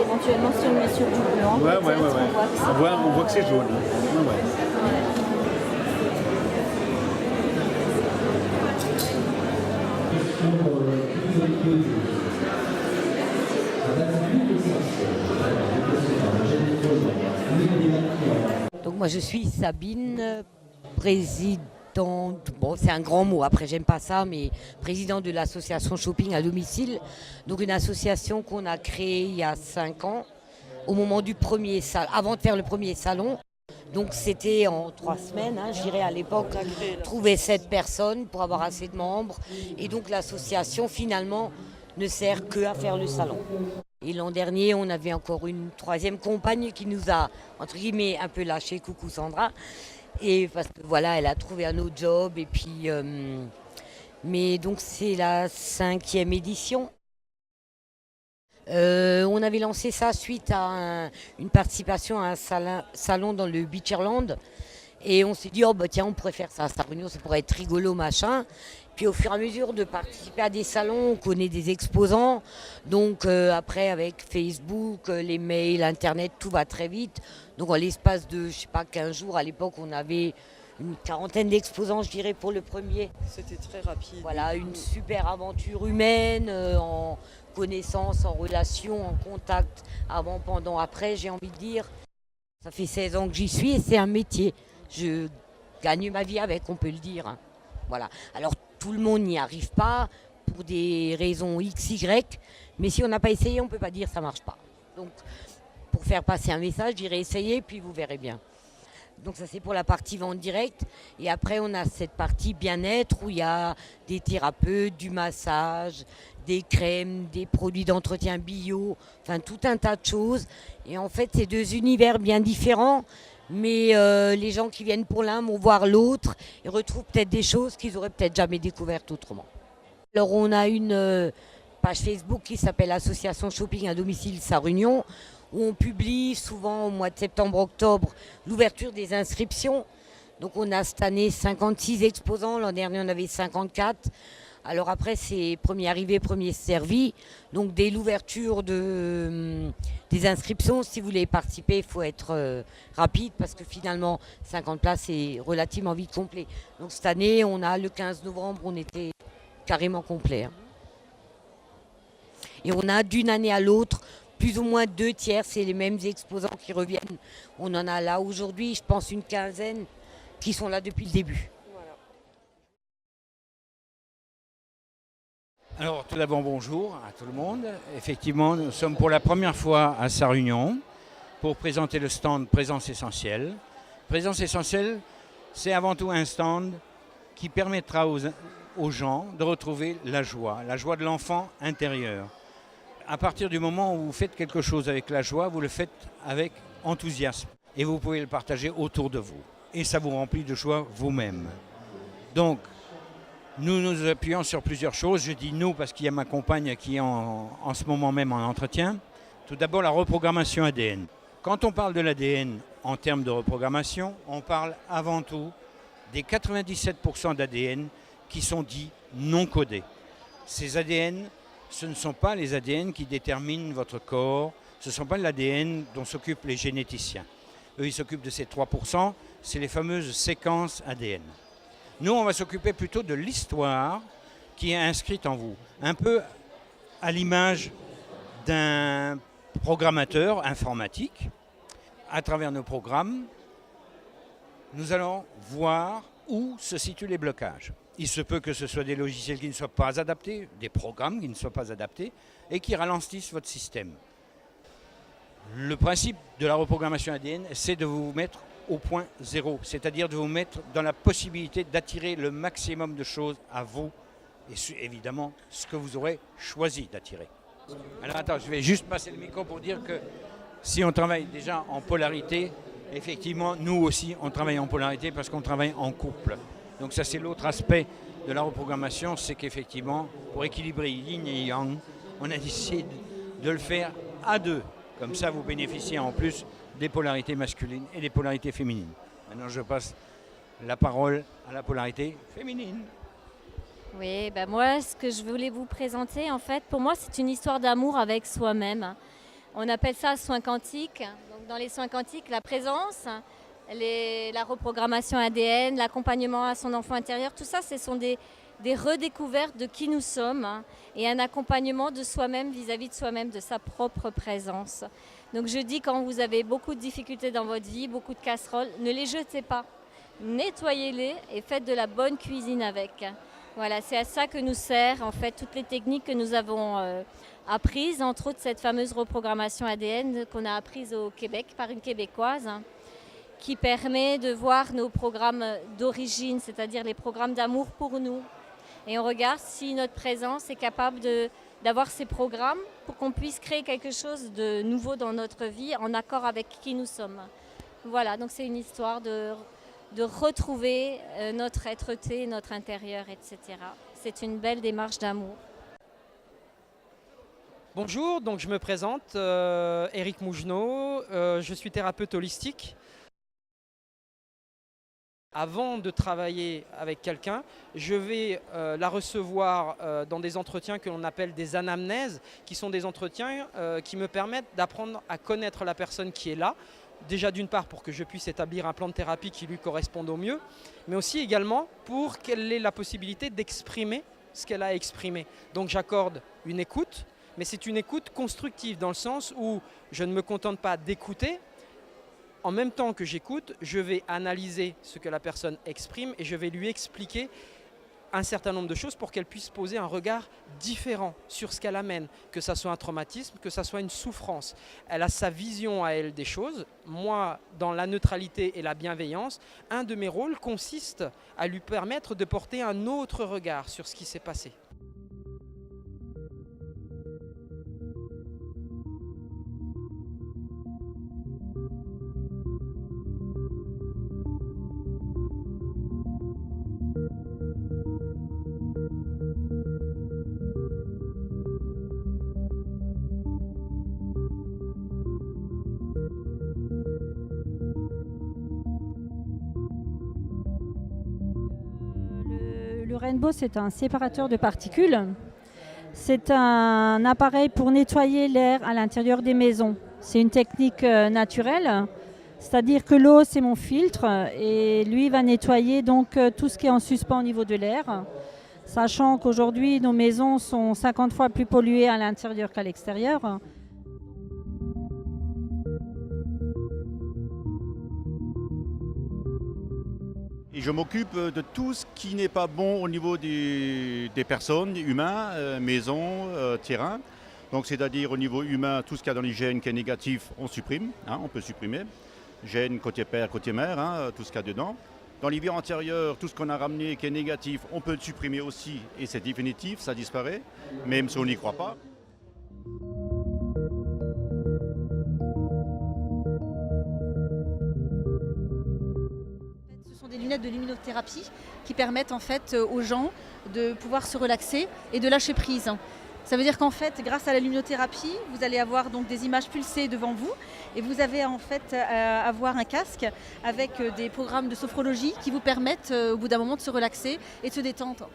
éventuellement si on met sur du blanc. Ouais. On voit que c'est jaune. Ouais. Donc moi je suis Sabine, présidente, bon c'est un grand mot, après j'aime pas ça, mais présidente de l'association Shopping à domicile. Donc une association qu'on a créée il y a 5 ans, au moment du premier salon, avant de faire le premier salon. Donc c'était en 3 semaines, je dirais à l'époque, trouver 7 personnes pour avoir assez de membres. Et donc l'association finalement ne sert que à faire le salon. Et l'an dernier, on avait encore une 3e compagne qui nous a, entre guillemets, un peu lâché, coucou Sandra. Et parce que voilà, elle a trouvé un autre job. Et puis, mais donc c'est la 5e édition. On avait lancé ça suite à une participation à un salon dans le Beacherland. Et on s'est dit, oh bah tiens, on pourrait faire ça à Sarre-Union, ça pourrait être rigolo, machin. Puis au fur et à mesure de participer à des salons, on connaît des exposants. Donc après, avec Facebook, les mails, Internet, tout va très vite. Donc en l'espace de, 15 jours, à l'époque, on avait une 40aine d'exposants, je dirais, pour le premier. C'était très rapide. Voilà, une super aventure humaine, en connaissance, en relation, en contact, avant, pendant, après, j'ai envie de dire. Ça fait 16 ans que j'y suis et c'est un métier. Je gagne ma vie avec, on peut le dire. Voilà. Alors tout le monde n'y arrive pas pour des raisons X, Y, mais si on n'a pas essayé, on ne peut pas dire ça ne marche pas. Donc pour faire passer un message, je dirais essayez, puis vous verrez bien. Donc ça c'est pour la partie vente directe. Et après on a cette partie bien-être où il y a des thérapeutes, du massage, des crèmes, des produits d'entretien bio, enfin tout un tas de choses. Et en fait c'est 2 univers bien différents. Mais les gens qui viennent pour l'un vont voir l'autre et retrouvent peut-être des choses qu'ils n'auraient peut-être jamais découvertes autrement. Alors on a une page Facebook qui s'appelle Association Shopping à domicile Sarre-Union, où on publie souvent au mois de septembre-octobre l'ouverture des inscriptions. Donc on a cette année 56 exposants, l'an dernier on avait 54. Alors après c'est premier arrivé, premier servi. Donc dès l'ouverture des inscriptions, si vous voulez participer, il faut être rapide parce que finalement 50 places c'est relativement vite complet. Donc cette année, on a le 15 novembre, on était carrément complet. Et on a d'une année à l'autre plus ou moins 2 tiers, c'est les mêmes exposants qui reviennent. On en a là aujourd'hui, je pense une 15aine qui sont là depuis le début. Alors tout d'abord bonjour à tout le monde. Effectivement, nous sommes pour la première fois à Sarre-Union pour présenter le stand Présence Essentielle. Présence Essentielle, c'est avant tout un stand qui permettra aux gens de retrouver la joie de l'enfant intérieur. À partir du moment où vous faites quelque chose avec la joie, vous le faites avec enthousiasme et vous pouvez le partager autour de vous. Et ça vous remplit de joie vous-même. Donc, nous nous appuyons sur plusieurs choses. Je dis nous parce qu'il y a ma compagne qui est en ce moment même en entretien. Tout d'abord, la reprogrammation ADN. Quand on parle de l'ADN en termes de reprogrammation, on parle avant tout des 97% d'ADN qui sont dits non codés. Ces ADN, ce ne sont pas les ADN qui déterminent votre corps, ce ne sont pas l'ADN dont s'occupent les généticiens. Eux, ils s'occupent de ces 3%, c'est les fameuses séquences ADN. Nous, on va s'occuper plutôt de l'histoire qui est inscrite en vous. Un peu à l'image d'un programmateur informatique. À travers nos programmes, nous allons voir où se situent les blocages. Il se peut que ce soit des logiciels qui ne soient pas adaptés, des programmes qui ne soient pas adaptés et qui ralentissent votre système. Le principe de la reprogrammation ADN, c'est de vous mettre au point zéro, c'est-à-dire de vous mettre dans la possibilité d'attirer le maximum de choses à vous et évidemment ce que vous aurez choisi d'attirer. Alors attends, je vais juste passer le micro pour dire que si on travaille déjà en polarité, effectivement, nous aussi, on travaille en polarité parce qu'on travaille en couple. Donc ça, c'est l'autre aspect de la reprogrammation, c'est qu'effectivement, pour équilibrer yin et yang, on a décidé de le faire à 2. Comme ça, vous bénéficiez en plus des polarités masculines et des polarités féminines. Maintenant, je passe la parole à la polarité féminine. Oui, moi, ce que je voulais vous présenter, en fait, pour moi, c'est une histoire d'amour avec soi-même. On appelle ça soins quantiques. Donc, dans les soins quantiques, la présence, la reprogrammation ADN, l'accompagnement à son enfant intérieur, tout ça, ce sont des redécouvertes de qui nous sommes, hein, et un accompagnement de soi-même vis-à-vis de soi-même, de sa propre présence. Donc je dis, quand vous avez beaucoup de difficultés dans votre vie, beaucoup de casseroles, ne les jetez pas. Nettoyez-les et faites de la bonne cuisine avec. Voilà, c'est à ça que nous sert en fait toutes les techniques que nous avons apprises, entre autres cette fameuse reprogrammation ADN qu'on a apprise au Québec par une Québécoise, hein, qui permet de voir nos programmes d'origine, c'est-à-dire les programmes d'amour pour nous. Et on regarde si notre présence est capable d'avoir ces programmes pour qu'on puisse créer quelque chose de nouveau dans notre vie en accord avec qui nous sommes. Voilà, donc c'est une histoire de retrouver notre être-té, notre intérieur, etc. C'est une belle démarche d'amour. Bonjour, donc je me présente, Éric Mougenot, je suis thérapeute holistique. Avant de travailler avec quelqu'un, je vais la recevoir dans des entretiens que l'on appelle des anamnèses, qui sont des entretiens qui me permettent d'apprendre à connaître la personne qui est là. Déjà d'une part pour que je puisse établir un plan de thérapie qui lui corresponde au mieux, mais aussi également pour qu'elle ait la possibilité d'exprimer ce qu'elle a exprimé. Donc j'accorde une écoute, mais c'est une écoute constructive dans le sens où je ne me contente pas d'écouter. En même temps que j'écoute, je vais analyser ce que la personne exprime et je vais lui expliquer un certain nombre de choses pour qu'elle puisse poser un regard différent sur ce qu'elle amène, que ça soit un traumatisme, que ça soit une souffrance. Elle a sa vision à elle des choses. Moi, dans la neutralité et la bienveillance, un de mes rôles consiste à lui permettre de porter un autre regard sur ce qui s'est passé. Le Rainbow, c'est un séparateur de particules. C'est un appareil pour nettoyer l'air à l'intérieur des maisons. C'est une technique naturelle, c'est-à-dire que l'eau, c'est mon filtre et lui va nettoyer donc tout ce qui est en suspens au niveau de l'air, sachant qu'aujourd'hui, nos maisons sont 50 fois plus polluées à l'intérieur qu'à l'extérieur. Et je m'occupe de tout ce qui n'est pas bon au niveau des personnes, des humains, maisons, terrain. Donc c'est-à-dire au niveau humain, tout ce qu'il y a dans l'hygiène qui est négatif, on supprime, hein, on peut supprimer. Gène côté père, côté mère, hein, tout ce qu'il y a dedans. Dans les vies antérieures, tout ce qu'on a ramené qui est négatif, on peut le supprimer aussi et c'est définitif, ça disparaît, même si on n'y croit pas. Des lunettes de luminothérapie qui permettent en fait aux gens de pouvoir se relaxer et de lâcher prise. Ça veut dire qu'en fait, grâce à la luminothérapie, vous allez avoir donc des images pulsées devant vous et vous avez en fait avoir un casque avec des programmes de sophrologie qui vous permettent au bout d'un moment de se relaxer et de se détendre.